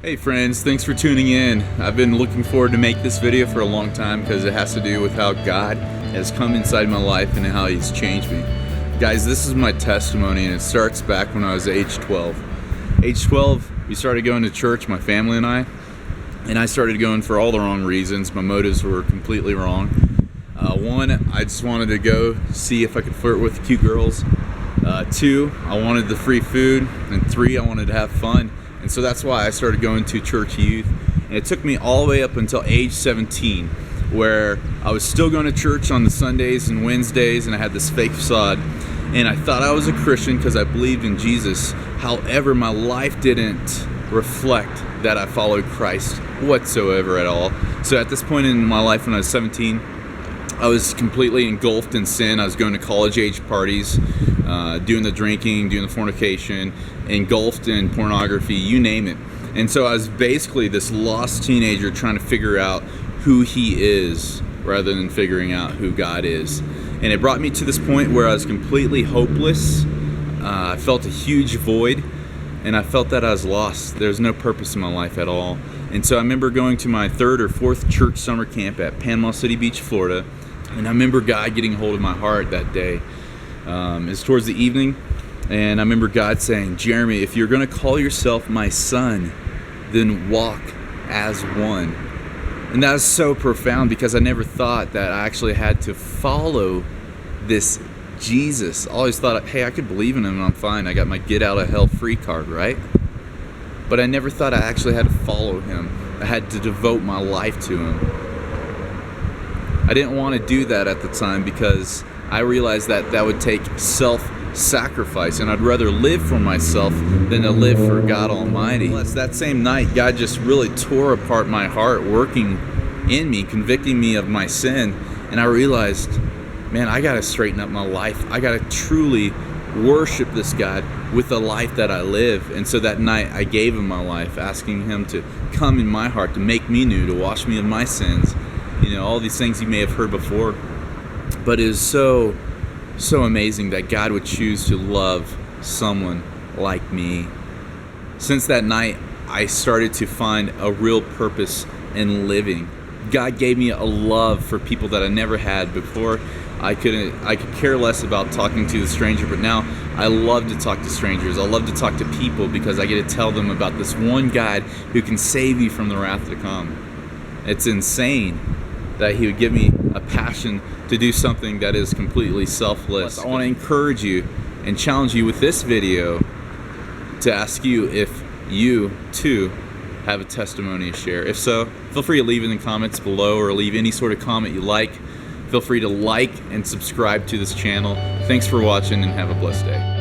Hey friends, thanks for tuning in. I've been looking forward to make this video for a long time because it has to do with how God has come inside my life and how He's changed me. Guys, this is my testimony and it starts back when I was age 12. Age 12, we started going to church, my family and I started going for all the wrong reasons. My motives were completely wrong. One, I just wanted to go see if I could flirt with cute girls. Two, I wanted the free food. And three, I wanted to have fun. And so that's why I started going to church youth. And it took me all the way up until age 17, where I was still going to church on the Sundays and Wednesdays, and I had this fake facade. And I thought I was a Christian because I believed in Jesus. However, my life didn't reflect that I followed Christ whatsoever at all. So at this point in my life when I was 17, I was completely engulfed in sin. I was going to college age parties, doing the drinking, doing the fornication, engulfed in pornography, you name it. And so I was basically this lost teenager trying to figure out who he is rather than figuring out who God is. And it brought me to this point where I was completely hopeless. I felt a huge void, and I felt that I was lost. There was no purpose in my life at all. And so I remember going to my third or fourth church summer camp at Panama City Beach, Florida. And I remember God getting a hold of my heart that day. It's towards the evening, and I remember God saying, "Jeremy, if you're going to call yourself my son, then walk as one." And that was so profound because I never thought that I actually had to follow this Jesus. I always thought, hey, I could believe in him and I'm fine. I got my get out of hell free card, right? But I never thought I actually had to follow him. I had to devote my life to him. I didn't want to do that at the time because I realized that that would take self-sacrifice, and I'd rather live for myself than to live for God Almighty. That same night, God just really tore apart my heart, working in me, convicting me of my sin, and I realized, man, I got to straighten up my life. I got to truly worship this God with the life that I live. And so that night, I gave him my life, asking him to come in my heart, to make me new, to wash me of my sins. You know, all these things you may have heard before. But it is so amazing that God would choose to love someone like me. Since that night, I started to find a real purpose in living. God gave me a love for people that I never had before. I could care less about talking to the stranger, but now I love to talk to strangers. I love to talk to people because I get to tell them about this one God who can save you from the wrath to come. It's insane that he would give me a passion to do something that is completely selfless. I want to encourage you and challenge you with this video to ask you if you too have a testimony to share. If so, feel free to leave it in the comments below or leave any sort of comment you like. Feel free to like and subscribe to this channel. Thanks for watching and have a blessed day.